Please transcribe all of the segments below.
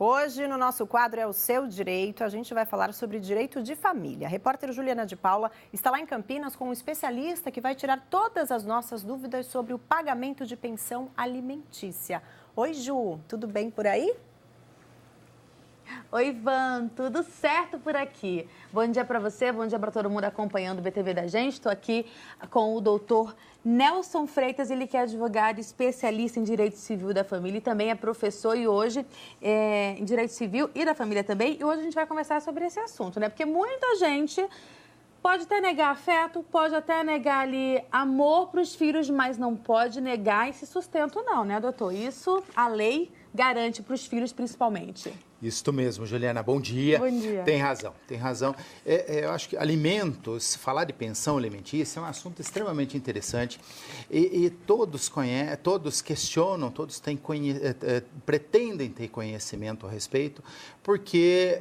Hoje, no nosso quadro É o Seu Direito, a gente vai falar sobre direito de família. A repórter Juliana de Paula está lá em Campinas com um especialista que vai tirar todas as nossas dúvidas sobre o pagamento de pensão alimentícia. Oi, Ju, tudo bem por aí? Oi, Ivan, tudo certo por aqui? Bom dia para você, bom dia para todo mundo acompanhando o BTV da gente. Estou aqui com o doutor Nelson Freitas, ele que é advogado especialista em Direito Civil da Família e também é professor e hoje em Direito Civil e da Família também. E hoje a gente vai conversar sobre esse assunto, né? Porque muita gente pode até negar afeto, pode até negar ali amor para os filhos, mas não pode negar esse sustento não, né, doutor? Isso a lei garante para os filhos principalmente. Isso mesmo, Juliana. Bom dia. Bom dia. Tem razão, tem razão. Eu acho que alimentos, falar de pensão alimentícia é um assunto extremamente interessante e todos conhecem, todos questionam, todos têm pretendem ter conhecimento a respeito, porque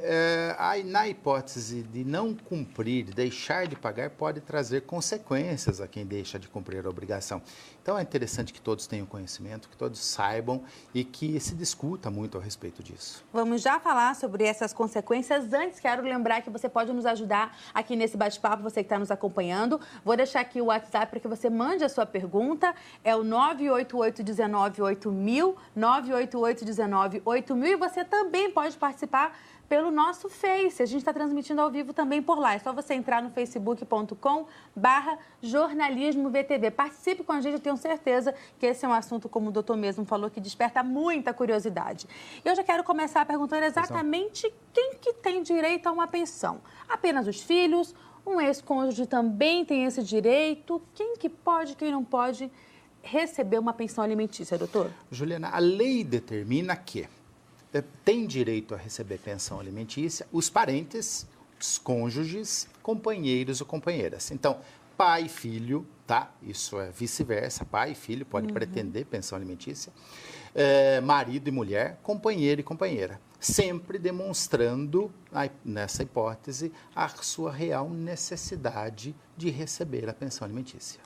na hipótese de não cumprir, de deixar de pagar, pode trazer consequências a quem deixa de cumprir a obrigação. Então é interessante que todos tenham conhecimento, que todos saibam e que se discuta muito a respeito disso. Vamos já falar sobre essas consequências. Antes, quero lembrar que você pode nos ajudar aqui nesse bate-papo, você que está nos acompanhando. Vou deixar aqui o WhatsApp para que você mande a sua pergunta. É o 988-19-8000, 988-19-8000. E você também pode participar pelo nosso Face. A gente está transmitindo ao vivo também por lá. É só você entrar no facebook.com/jornalismovtv. Participe com a gente, eu tenho certeza que esse é um assunto, como o doutor mesmo falou, que desperta muita curiosidade. E eu já quero começar perguntando exatamente quem que tem direito a uma pensão. Apenas os filhos? Um ex-cônjuge também tem esse direito? Quem que pode, quem não pode receber uma pensão alimentícia, doutor? Juliana, a lei determina que tem direito a receber pensão alimentícia os parentes, os cônjuges, companheiros ou companheiras. Então, pai e filho, tá? Isso é vice-versa, pai e filho pode pretender pensão alimentícia. Marido e mulher, companheiro e companheira. Sempre demonstrando, nessa hipótese, a sua real necessidade de receber a pensão alimentícia.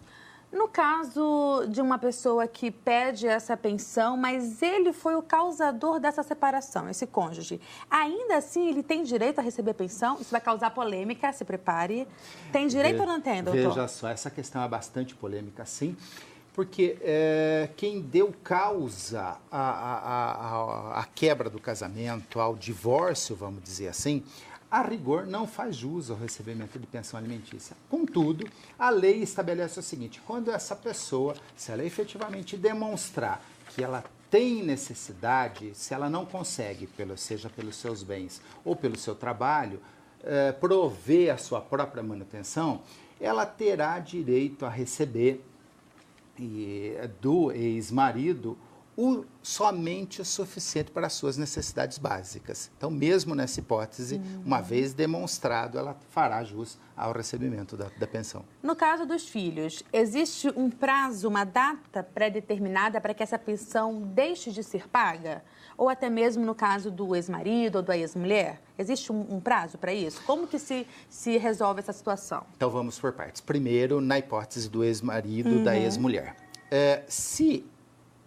No caso de uma pessoa que pede essa pensão, mas ele foi o causador dessa separação, esse cônjuge, ainda assim ele tem direito a receber pensão? Isso vai causar polêmica, se prepare. Tem direito ou não tem, doutor? Veja só, essa questão é bastante polêmica, sim, porque quem deu causa à quebra do casamento, ao divórcio, vamos dizer assim, a rigor, não faz jus ao recebimento de pensão alimentícia. Contudo, a lei estabelece o seguinte: quando essa pessoa, se ela efetivamente demonstrar que ela tem necessidade, se ela não consegue, seja pelos seus bens ou pelo seu trabalho, prover a sua própria manutenção, ela terá direito a receber do ex-marido somente o suficiente para as suas necessidades básicas. Então, mesmo nessa hipótese, uma vez demonstrado, ela fará jus ao recebimento da pensão. No caso dos filhos, existe um prazo, uma data pré-determinada para que essa pensão deixe de ser paga? Ou até mesmo no caso do ex-marido ou da ex-mulher? Existe um prazo para isso? Como que se resolve essa situação? Então, vamos por partes. Primeiro, na hipótese do ex-marido, da ex-mulher. Se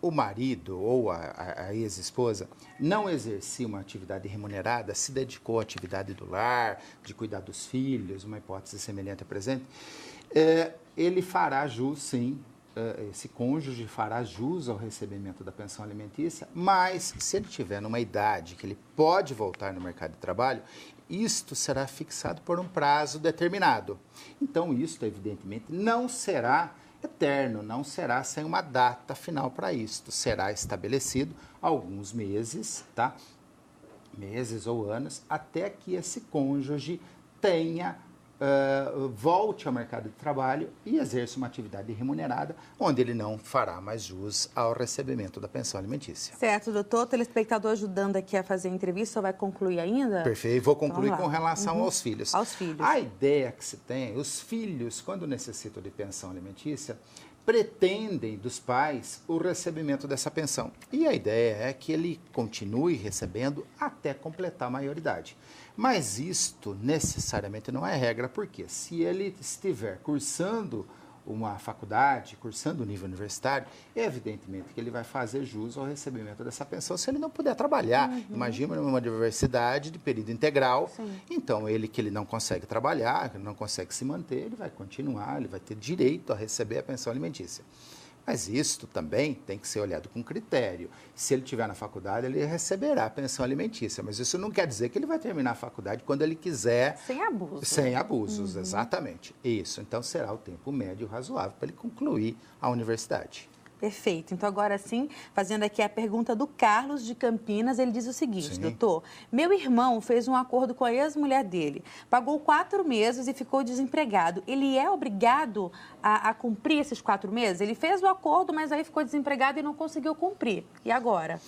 o marido ou a ex-esposa não exercia uma atividade remunerada, se dedicou à atividade do lar, de cuidar dos filhos, uma hipótese semelhante à presente, ele fará jus, sim, esse cônjuge fará jus ao recebimento da pensão alimentícia, mas se ele tiver numa idade que ele pode voltar no mercado de trabalho, isto será fixado por um prazo determinado. Então, isto, evidentemente, não será eterno, não será sem uma data final para isto. Será estabelecido alguns meses, tá? Meses ou anos, até que esse cônjuge volte ao mercado de trabalho e exerça uma atividade remunerada, onde ele não fará mais jus ao recebimento da pensão alimentícia. Certo, doutor. O telespectador ajudando aqui a fazer a entrevista, só vai concluir ainda? Perfeito. Vou concluir com relação aos filhos. Aos filhos. A ideia que se tem, os filhos, quando necessitam de pensão alimentícia, pretendem dos pais o recebimento dessa pensão. E a ideia é que ele continue recebendo até completar a maioridade. Mas isto necessariamente não é regra, porque se ele estiver cursando uma faculdade, cursando o nível universitário, evidentemente que ele vai fazer jus ao recebimento dessa pensão se ele não puder trabalhar. Imagina uma universidade de período integral, então ele não consegue trabalhar, não consegue se manter, ele vai continuar, ele vai ter direito a receber a pensão alimentícia. Mas isso também tem que ser olhado com critério. Se ele estiver na faculdade, ele receberá a pensão alimentícia, mas isso não quer dizer que ele vai terminar a faculdade quando ele quiser. Sem abuso. Sem abusos, exatamente. Isso, então será o tempo médio razoável para ele concluir a universidade. Perfeito. Então, agora sim, fazendo aqui a pergunta do Carlos de Campinas, ele diz o seguinte, doutor, meu irmão fez um acordo com a ex-mulher dele, pagou 4 meses e ficou desempregado. Ele é obrigado a cumprir esses 4 meses? Ele fez o acordo, mas aí ficou desempregado e não conseguiu cumprir. E agora?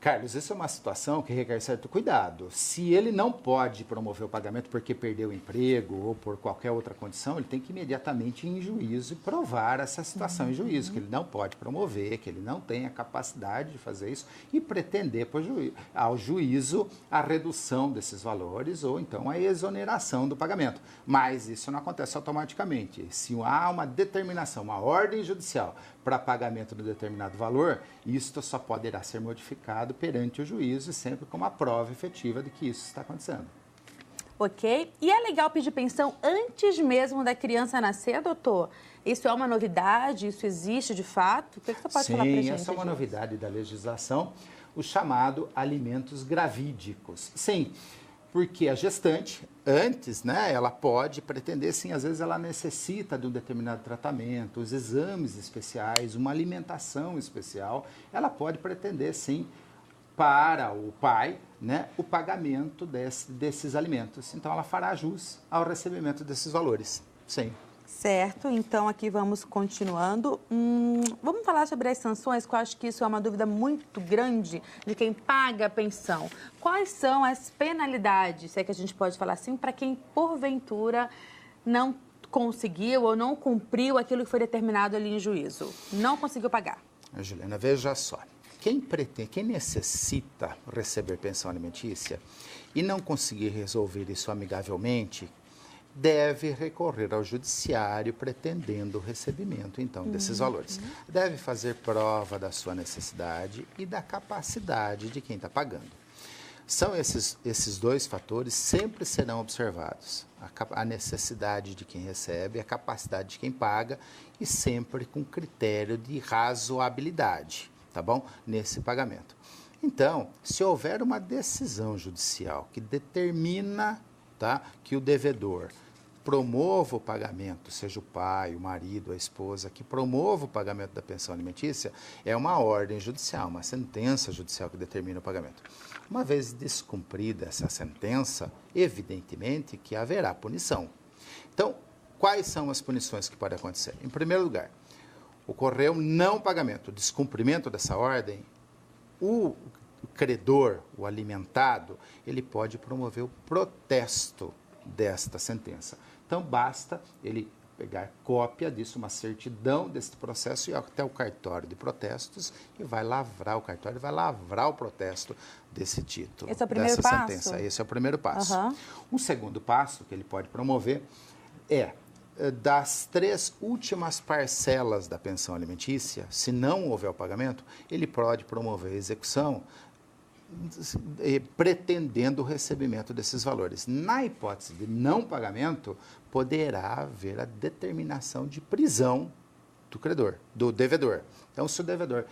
Carlos, isso é uma situação que requer certo cuidado. Se ele não pode promover o pagamento porque perdeu o emprego ou por qualquer outra condição, ele tem que imediatamente ir em juízo e provar essa situação em juízo, que ele não pode promover, que ele não tem a capacidade de fazer isso e pretender ao juízo a redução desses valores ou então a exoneração do pagamento. Mas isso não acontece automaticamente. Se há uma determinação, uma ordem judicial para pagamento de determinado valor, isto só poderá ser modificado perante o juízo, sempre com uma prova efetiva de que isso está acontecendo. Ok. E é legal pedir pensão antes mesmo da criança nascer, doutor? Isso é uma novidade? Isso existe de fato? O que você pode falar para a gente? Sim, essa é uma novidade da legislação, o chamado alimentos gravídicos. Sim, porque a gestante, antes, né, ela pode pretender, sim, às vezes ela necessita de um determinado tratamento, os exames especiais, uma alimentação especial, ela pode pretender, sim, para o pai, né, o pagamento desses alimentos. Então, ela fará jus ao recebimento desses valores, sim. Certo, então aqui vamos continuando. Vamos falar sobre as sanções, que eu acho que isso é uma dúvida muito grande de quem paga a pensão. Quais são as penalidades, se é que a gente pode falar assim, para quem porventura não conseguiu ou não cumpriu aquilo que foi determinado ali em juízo? Não conseguiu pagar. Juliana, veja só. Quem necessita receber pensão alimentícia e não conseguir resolver isso amigavelmente, deve recorrer ao judiciário pretendendo o recebimento, então, desses valores. Deve fazer prova da sua necessidade e da capacidade de quem está pagando. São esses dois fatores sempre serão observados. A necessidade de quem recebe, a capacidade de quem paga e sempre com critério de razoabilidade, tá bom? Nesse pagamento. Então, se houver uma decisão judicial que determina, tá, que o devedor promova o pagamento, seja o pai, o marido, a esposa, que promova o pagamento da pensão alimentícia, é uma ordem judicial, uma sentença judicial que determina o pagamento. Uma vez descumprida essa sentença, evidentemente que haverá punição. Então, quais são as punições que podem acontecer? Em primeiro lugar, ocorreu não pagamento, descumprimento dessa ordem, o credor, o alimentado, ele pode promover o protesto desta sentença. Então, basta ele pegar cópia disso, uma certidão desse processo e ir até o cartório de protestos e vai lavrar o cartório, vai lavrar o protesto desse título, esse é o primeiro dessa passo? sentença. Esse é o primeiro passo. Uhum. Um segundo passo que ele pode promover é das 3 últimas parcelas da pensão alimentícia, se não houver o pagamento, ele pode promover a execução pretendendo o recebimento desses valores. Na hipótese de não pagamento, poderá haver a determinação de prisão do credor, do devedor. Então, se o devedor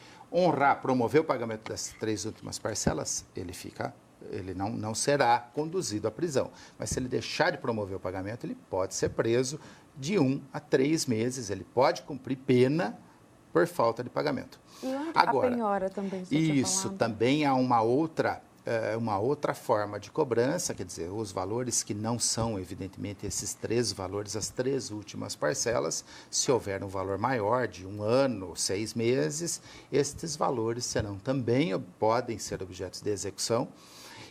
promover o pagamento das 3 últimas parcelas, ele não será conduzido à prisão. Mas se ele deixar de promover o pagamento, ele pode ser preso de 1 a 3 meses, ele pode cumprir pena por falta de pagamento. E agora, a penhora também, isso também há uma outra forma de cobrança, quer dizer, os valores que não são, evidentemente, esses 3 valores, as 3 últimas parcelas, se houver um valor maior de 1 ano, 6 meses, estes valores podem ser objetos de execução,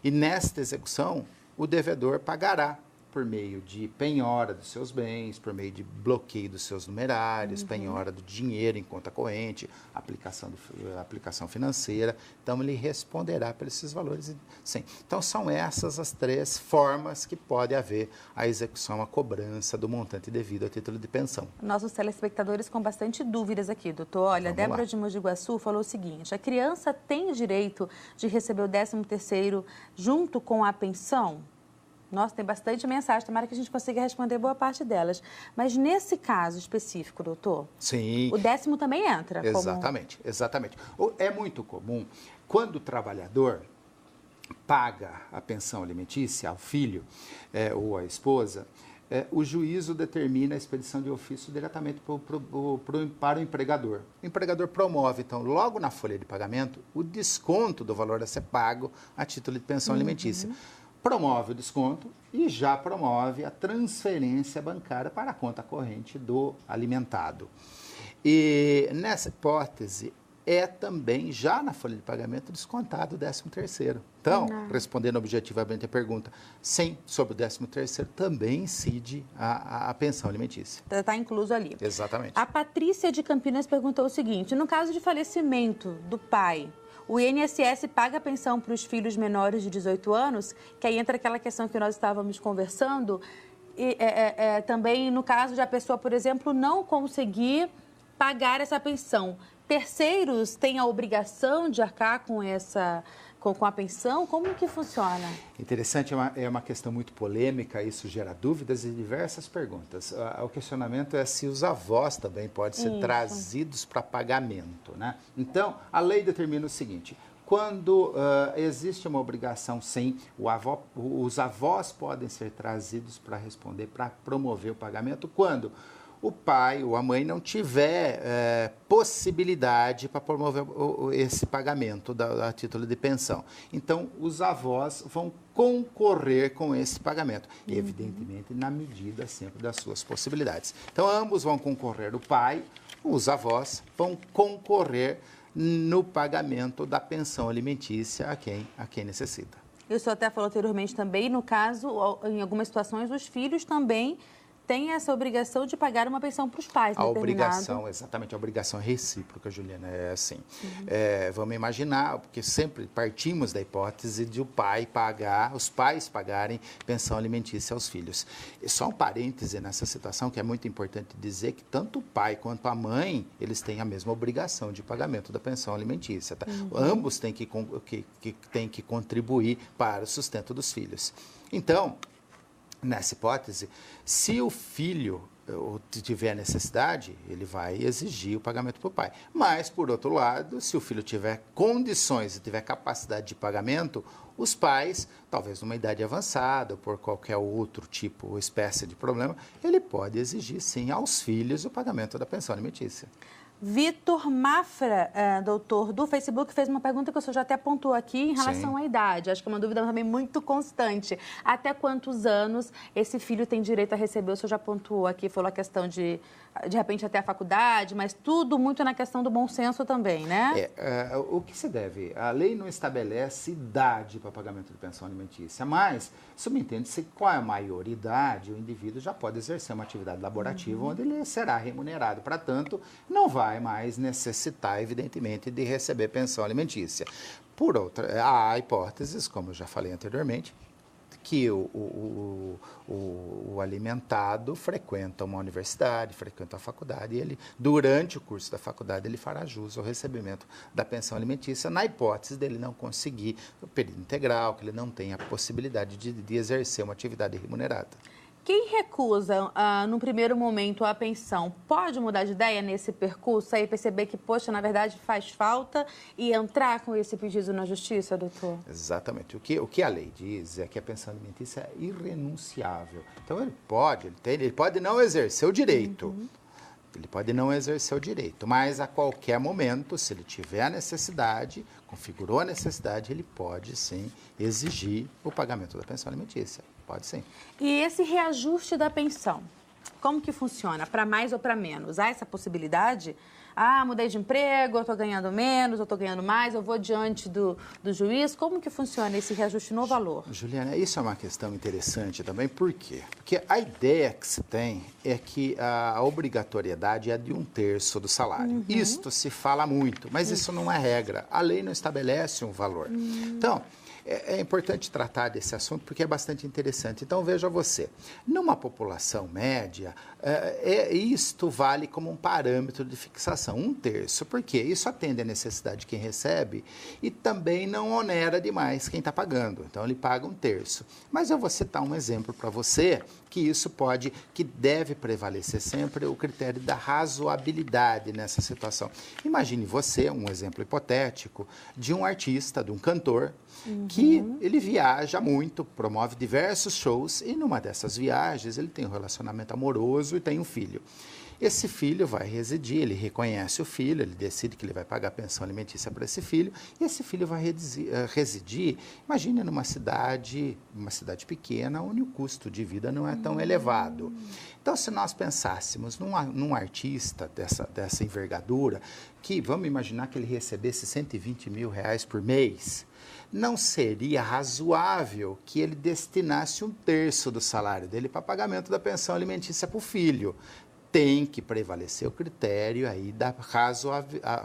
e nesta execução, o devedor pagará por meio de penhora dos seus bens, por meio de bloqueio dos seus numerários, penhora do dinheiro em conta corrente, aplicação financeira. Então, ele responderá por esses valores. Sim. Então, são essas as 3 formas que pode haver a execução, a cobrança do montante devido a título de pensão. Nossos telespectadores com bastante dúvidas aqui, doutor. Olha, Débora de Mogi Guaçu falou o seguinte: a criança tem direito de receber o 13º junto com a pensão? Nossa, tem bastante mensagem, tomara que a gente consiga responder boa parte delas. Mas nesse caso específico, doutor, sim, o 10º também entra? Exatamente, exatamente. É muito comum, quando o trabalhador paga a pensão alimentícia ao filho ou à esposa, o juízo determina a expedição de ofício diretamente para o empregador. O empregador promove, então, logo na folha de pagamento, o desconto do valor a ser pago a título de pensão alimentícia. Promove o desconto e já promove a transferência bancária para a conta corrente do alimentado. E nessa hipótese, também, já na folha de pagamento, descontado o 13º. Então, respondendo objetivamente a pergunta, sim, sobre o 13º também incide a pensão alimentícia. Está incluso ali. Exatamente. A Patrícia de Campinas perguntou o seguinte: no caso de falecimento do pai, o INSS paga a pensão para os filhos menores de 18 anos, que aí entra aquela questão que nós estávamos conversando, e também no caso de a pessoa, por exemplo, não conseguir pagar essa pensão. Terceiros têm a obrigação de arcar com a pensão? Como que funciona? Interessante, é uma questão muito polêmica, isso gera dúvidas e diversas perguntas. O questionamento é se os avós também podem ser trazidos para pagamento, né? Então, a lei determina o seguinte: quando existe uma obrigação, sim, os avós podem ser trazidos para responder, para promover o pagamento, quando o pai ou a mãe não tiver possibilidade para promover esse pagamento a título de pensão. Então, os avós vão concorrer com esse pagamento, evidentemente na medida sempre das suas possibilidades. Então, ambos vão concorrer, o pai, os avós vão concorrer no pagamento da pensão alimentícia a quem necessita. E o senhor até falou anteriormente também, no caso, em algumas situações, os filhos também tem essa obrigação de pagar uma pensão para os pais. A obrigação, exatamente, a obrigação recíproca, Juliana, é assim. Vamos imaginar, porque sempre partimos da hipótese de os pais pagarem pensão alimentícia aos filhos. E só um parêntese nessa situação, que é muito importante dizer que tanto o pai quanto a mãe, eles têm a mesma obrigação de pagamento da pensão alimentícia. Tá? Ambos têm que contribuir para o sustento dos filhos. Então, nessa hipótese, se o filho tiver necessidade, ele vai exigir o pagamento para o pai. Mas, por outro lado, se o filho tiver condições e tiver capacidade de pagamento, os pais, talvez numa idade avançada ou por qualquer outro tipo ou espécie de problema, ele pode exigir, sim, aos filhos o pagamento da pensão alimentícia. Vitor Mafra, doutor, do Facebook, fez uma pergunta que o senhor já até apontou aqui em relação à idade. Acho que é uma dúvida também muito constante. Até quantos anos esse filho tem direito a receber? O senhor já pontuou aqui, falou a questão de repente até a faculdade, mas tudo muito na questão do bom senso também, né? O que se deve? A lei não estabelece idade para pagamento de pensão alimentícia, mas subentende-se que com a maioridade o indivíduo já pode exercer uma atividade laborativa onde ele será remunerado. Para tanto, não vai mais necessitar, evidentemente, de receber pensão alimentícia. Por outra, há hipóteses, como eu já falei anteriormente, que o alimentado frequenta uma universidade, frequenta a faculdade, e ele, durante o curso da faculdade, ele fará jus ao recebimento da pensão alimentícia, na hipótese dele não conseguir o período integral, que ele não tenha a possibilidade de exercer uma atividade remunerada. Quem recusa, no primeiro momento, a pensão, pode mudar de ideia nesse percurso aí, perceber que, poxa, na verdade faz falta e entrar com esse pedido na justiça, doutor? Exatamente. O que a lei diz é que a pensão alimentícia é irrenunciável. Então, ele pode não exercer o direito. Ele pode não exercer o direito, mas a qualquer momento, se ele tiver a necessidade, configurou a necessidade, ele pode, sim, exigir o pagamento da pensão alimentícia. Pode sim. E esse reajuste da pensão, como que funciona? Para mais ou para menos? Há essa possibilidade? mudei de emprego, eu estou ganhando menos, eu estou ganhando mais, eu vou diante do juiz. Como que funciona esse reajuste no valor? Juliana, isso é uma questão interessante também. Por quê? Porque a ideia que se tem é que a obrigatoriedade é de 1/3 do salário. Isto se fala muito, mas isso não é regra. A lei não estabelece um valor. Então, é importante tratar desse assunto porque é bastante interessante. Então, veja você, numa população média, isto vale como um parâmetro de fixação, 1/3. Por quê? Isso atende à necessidade de quem recebe e também não onera demais quem está pagando. Então, ele paga 1/3. Mas eu vou citar um exemplo para você que deve prevalecer sempre o critério da razoabilidade nessa situação. Imagine você, um exemplo hipotético, de um artista, de um cantor, que ele viaja muito, promove diversos shows e numa dessas viagens ele tem um relacionamento amoroso e tem um filho. Esse filho vai residir, ele reconhece o filho, ele decide que ele vai pagar pensão alimentícia para esse filho, e esse filho vai residir, imagine, numa cidade pequena, onde o custo de vida não é tão elevado. Então, se nós pensássemos num artista dessa envergadura, que vamos imaginar que ele recebesse R$120 mil por mês, não seria razoável que ele destinasse 1/3 do salário dele para pagamento da pensão alimentícia para o filho. Tem que prevalecer o critério aí da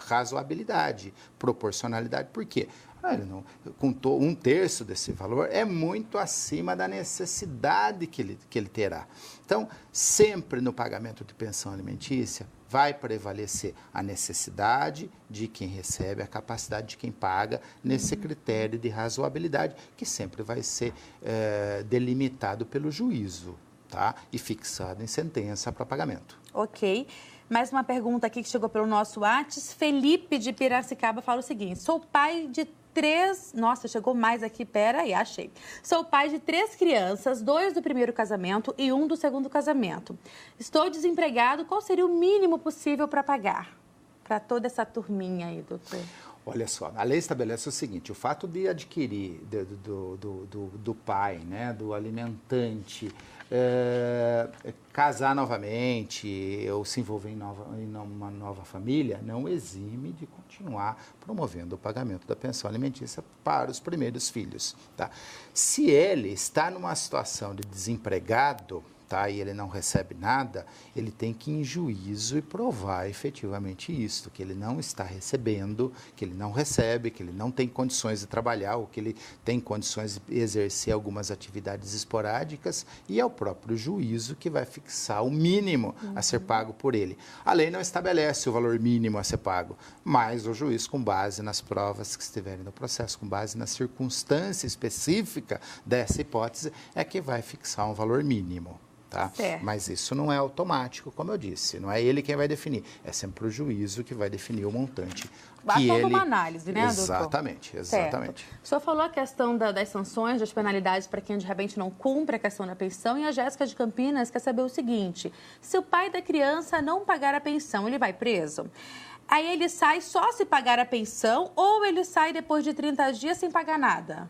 razoabilidade, proporcionalidade. Por quê? Ele não, com 1/3 desse valor é muito acima da necessidade que ele terá. Então, sempre no pagamento de pensão alimentícia, vai prevalecer a necessidade de quem recebe, a capacidade de quem paga, nesse critério de razoabilidade, que sempre vai ser delimitado pelo juízo. Tá? E fixado em sentença para pagamento. Ok. Mais uma pergunta aqui que chegou pelo nosso WhatsApp. Felipe de Piracicaba fala o seguinte: sou pai de 3... Nossa, chegou mais aqui, peraí, achei. Sou pai de 3 crianças, 2 do primeiro casamento e 1 do segundo casamento. Estou desempregado, qual seria o mínimo possível para pagar? Para toda essa turminha aí, doutor. Olha só, a lei estabelece o seguinte: o fato de adquirir do pai, né, do alimentante, casar novamente ou se envolver em uma nova família, não exime de continuar promovendo o pagamento da pensão alimentícia para os primeiros filhos. Tá? Se ele está numa situação de desempregado, tá, e ele não recebe nada, ele tem que ir em juízo e provar efetivamente isso, que ele não está recebendo, que ele não recebe, que ele não tem condições de trabalhar, ou que ele tem condições de exercer algumas atividades esporádicas, e é o próprio juízo que vai fixar o mínimo a ser pago por ele. A lei não estabelece o valor mínimo a ser pago, mas o juiz, com base nas provas que estiverem no processo, com base na circunstância específica dessa hipótese, é que vai fixar um valor mínimo. Tá? Mas isso não é automático, como eu disse, não é ele quem vai definir, é sempre o juízo que vai definir o montante. Toda uma análise, né, doutor? Exatamente, exatamente. Certo. O senhor falou a questão das sanções, das penalidades para quem de repente não cumpre a questão da pensão, e a Jéssica de Campinas quer saber o seguinte: se o pai da criança não pagar a pensão, ele vai preso? Aí ele sai só se pagar a pensão, ou ele sai depois de 30 dias sem pagar nada?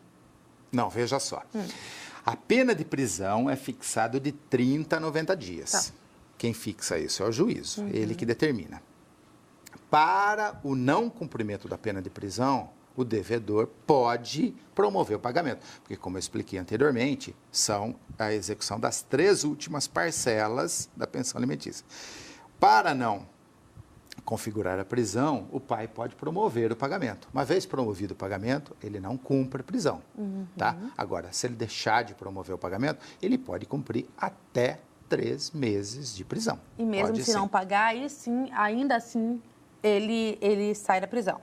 Não, veja só. A pena de prisão é fixada de 30 a 90 dias. Tá. Quem fixa isso é o juízo, ele que determina. Para o não cumprimento da pena de prisão, o devedor pode promover o pagamento, porque, como eu expliquei anteriormente, são a execução das 3 últimas parcelas da pensão alimentícia. Para não configurar a prisão, o pai pode promover o pagamento. Uma vez promovido o pagamento, ele não cumpre a prisão. Tá? Agora, se ele deixar de promover o pagamento, ele pode cumprir até 3 meses de prisão. E mesmo se não pagar, aí sim, ainda assim, ele sai da prisão.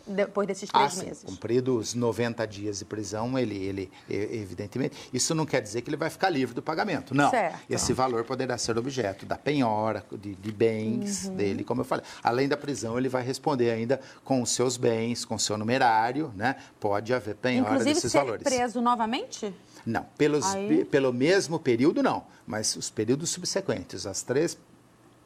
Depois desses 3 meses. Cumpridos 90 dias de prisão, ele evidentemente, isso não quer dizer que ele vai ficar livre do pagamento, não. Certo. Esse valor poderá ser objeto da penhora, de bens dele, como eu falei. Além da prisão, ele vai responder ainda com os seus bens, com o seu numerário, né? Pode haver penhora desses valores. Inclusive, ser preso novamente? Não, pelo mesmo período não, mas os períodos subsequentes, as 3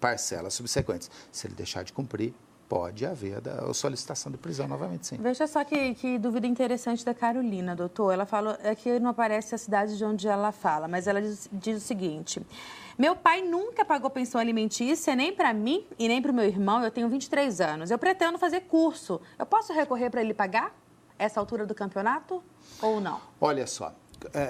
parcelas subsequentes, se ele deixar de cumprir, pode haver a solicitação de prisão novamente, sim. Veja só que dúvida interessante da Carolina, doutor. Ela falou, aqui não aparece a cidade de onde ela fala, mas ela diz o seguinte: meu pai nunca pagou pensão alimentícia, nem para mim e nem para o meu irmão. Eu tenho 23 anos. Eu pretendo fazer curso. Eu posso recorrer para ele pagar essa altura do campeonato ou não? Olha só.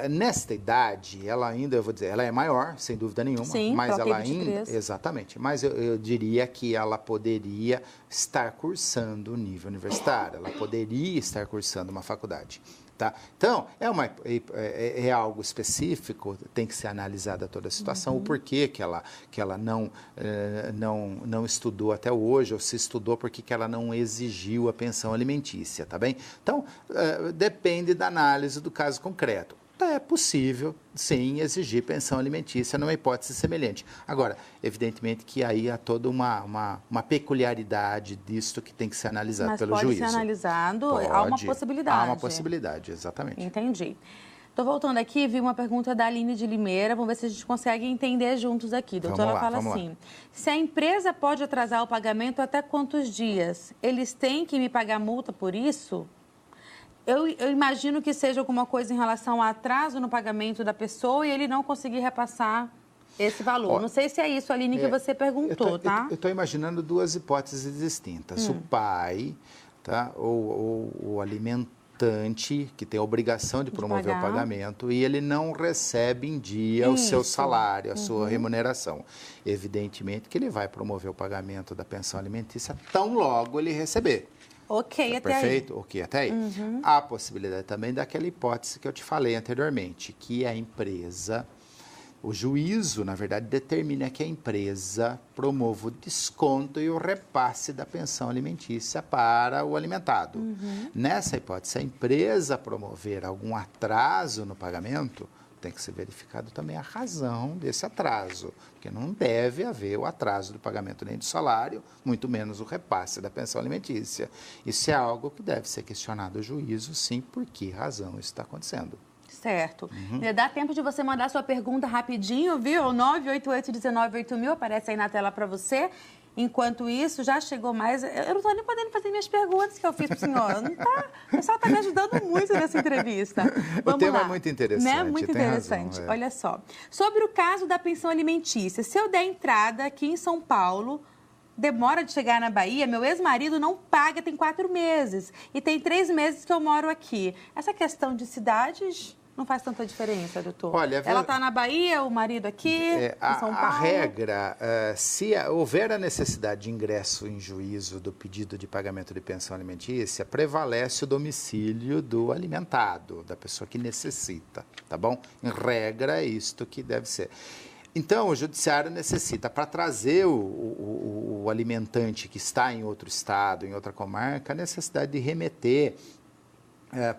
Nesta idade, ela ainda, eu vou dizer, ela é maior, sem dúvida nenhuma. Sim, mas ela ainda, 23. exatamente. Mas eu diria que ela poderia estar cursando o nível universitário, ela poderia estar cursando uma faculdade. Tá? Então, é algo específico, tem que ser analisada toda a situação, o porquê que ela não estudou até hoje, ou se estudou, porque que ela não exigiu a pensão alimentícia, tá bem? Então, depende da análise do caso concreto. É possível, sim, exigir pensão alimentícia numa hipótese semelhante. Agora, evidentemente que aí há toda uma peculiaridade disto que tem que ser analisado pelo juízo. Mas pode ser analisado, há uma possibilidade. Há uma possibilidade, exatamente. Entendi. Estou voltando aqui, vi uma pergunta da Aline de Limeira, vamos ver se a gente consegue entender juntos aqui. Doutora, ela fala assim: se a empresa pode atrasar o pagamento até quantos dias? Eles têm que me pagar multa por isso? Eu imagino que seja alguma coisa em relação ao atraso no pagamento da pessoa e ele não conseguir repassar esse valor. Não sei se é isso, Aline, que você perguntou, tá? Eu estou imaginando duas hipóteses distintas. O pai, tá? Ou o alimentante, que tem a obrigação de promover o pagamento, e ele não recebe em dia o seu salário, a sua remuneração. Evidentemente que ele vai promover o pagamento da pensão alimentícia tão logo ele receber. Ok, até aí. Perfeito? Ok, até aí. Há a possibilidade também daquela hipótese que eu te falei anteriormente, que a empresa, o juízo, na verdade, determina que a empresa promova o desconto e o repasse da pensão alimentícia para o alimentado. Nessa hipótese, se a empresa promover algum atraso no pagamento, tem que ser verificado também a razão desse atraso, porque não deve haver o atraso do pagamento nem do salário, muito menos o repasse da pensão alimentícia. Isso é algo que deve ser questionado ao juízo, sim, por que razão isso está acontecendo. Certo. Dá tempo de você mandar sua pergunta rapidinho, viu? 988-198000, aparece aí na tela para você. Enquanto isso, já chegou mais... Eu não estou nem podendo fazer minhas perguntas que eu fiz para o senhor. O pessoal está me ajudando muito nessa entrevista. Vamos o tema lá. É muito interessante. Né? Muito interessante. Razão, Olha só. Sobre o caso da pensão alimentícia, se eu der entrada aqui em São Paulo, demora de chegar na Bahia, meu ex-marido não paga, tem 4 meses. E tem 3 meses que eu moro aqui. Essa questão de cidades... não faz tanta diferença, doutor? Olha, ela está na Bahia, o marido aqui, em São Paulo? A regra, se houver a necessidade de ingresso em juízo do pedido de pagamento de pensão alimentícia, prevalece o domicílio do alimentado, da pessoa que necessita, tá bom? Em regra, é isto que deve ser. Então, o judiciário necessita, para trazer o alimentante que está em outro estado, em outra comarca, a necessidade de remeter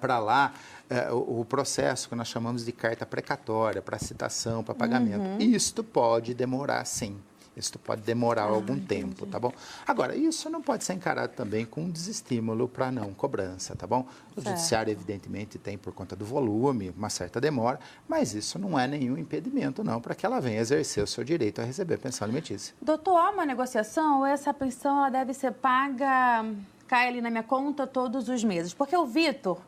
para lá o processo que nós chamamos de carta precatória, para citação, para pagamento. Isto pode demorar, sim. Isto pode demorar algum tempo, tá bom? Agora, isso não pode ser encarado também com um desestímulo para não cobrança, tá bom? O judiciário, evidentemente, tem, por conta do volume, uma certa demora, mas isso não é nenhum impedimento, não, para que ela venha exercer o seu direito a receber pensão alimentícia. Doutor, há uma negociação ou essa pensão ela deve ser paga, cai ali na minha conta todos os meses? Porque o Vitor,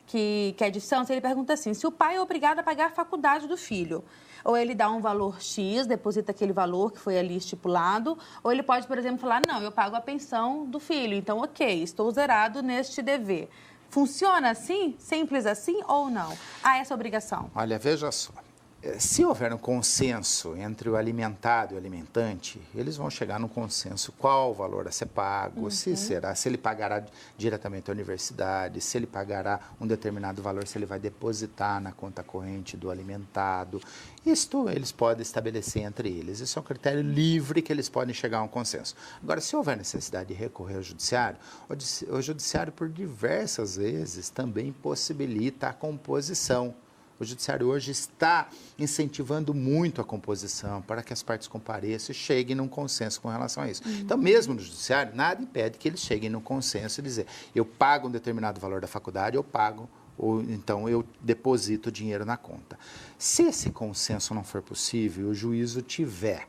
que é de Santos, ele pergunta assim, se o pai é obrigado a pagar a faculdade do filho, ou ele dá um valor X, deposita aquele valor que foi ali estipulado, ou ele pode, por exemplo, falar, não, eu pago a pensão do filho, então ok, estou zerado neste dever. Funciona assim? Simples assim ou não? Há essa obrigação? Olha, veja só. Se houver um consenso entre o alimentado e o alimentante, eles vão chegar num consenso qual o valor a ser pago, se ele pagará diretamente à universidade, se ele pagará um determinado valor, se ele vai depositar na conta corrente do alimentado. Isto eles podem estabelecer entre eles. Isso é um critério livre que eles podem chegar a um consenso. Agora, se houver necessidade de recorrer ao judiciário, o judiciário, por diversas vezes, também possibilita a composição. O judiciário hoje está incentivando muito a composição para que as partes compareçam e cheguem num consenso com relação a isso. Então, mesmo no judiciário, nada impede que eles cheguem num consenso e dizer, eu pago um determinado valor da faculdade, eu pago, ou então eu deposito o dinheiro na conta. Se esse consenso não for possível, o juízo tiver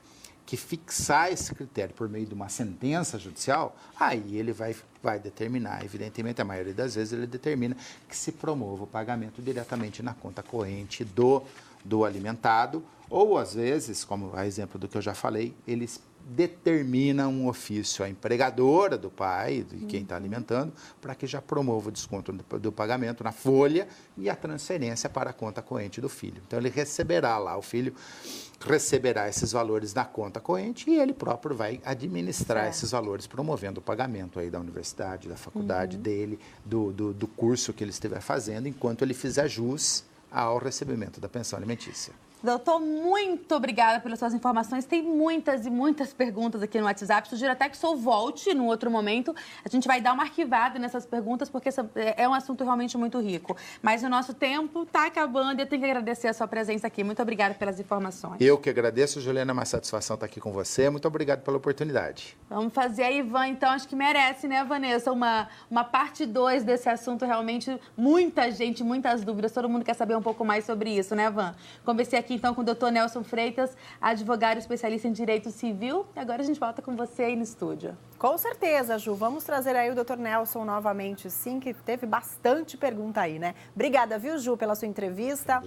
que fixar esse critério por meio de uma sentença judicial, aí ele vai determinar, evidentemente, a maioria das vezes ele determina que se promova o pagamento diretamente na conta corrente do alimentado, ou às vezes, como a exemplo do que eu já falei, eles determina um ofício à empregadora do pai, de quem está alimentando, para que já promova o desconto do pagamento na folha e a transferência para a conta corrente do filho. Então, ele receberá lá, o filho receberá esses valores na conta corrente e ele próprio vai administrar esses valores, promovendo o pagamento aí da universidade, da faculdade dele, do curso que ele estiver fazendo, enquanto ele fizer jus ao recebimento da pensão alimentícia. Doutor, muito obrigada pelas suas informações. Tem muitas e muitas perguntas aqui no WhatsApp. Sugiro até que o senhor volte num outro momento. A gente vai dar uma arquivada nessas perguntas, porque é um assunto realmente muito rico. Mas o nosso tempo está acabando e eu tenho que agradecer a sua presença aqui. Muito obrigada pelas informações. Eu que agradeço, Juliana, é uma satisfação estar aqui com você. Muito obrigado pela oportunidade. Vamos fazer a Ivan, então, acho que merece, né, Vanessa? Uma parte 2 desse assunto, realmente, muita gente, muitas dúvidas. Todo mundo quer saber um pouco mais sobre isso, né, Van? Conversei aqui então com o Dr. Nelson Freitas, advogado especialista em direito civil. E agora a gente volta com você aí no estúdio. Com certeza, Ju. Vamos trazer aí o Dr. Nelson novamente, sim, que teve bastante pergunta aí, né? Obrigada, viu, Ju, pela sua entrevista.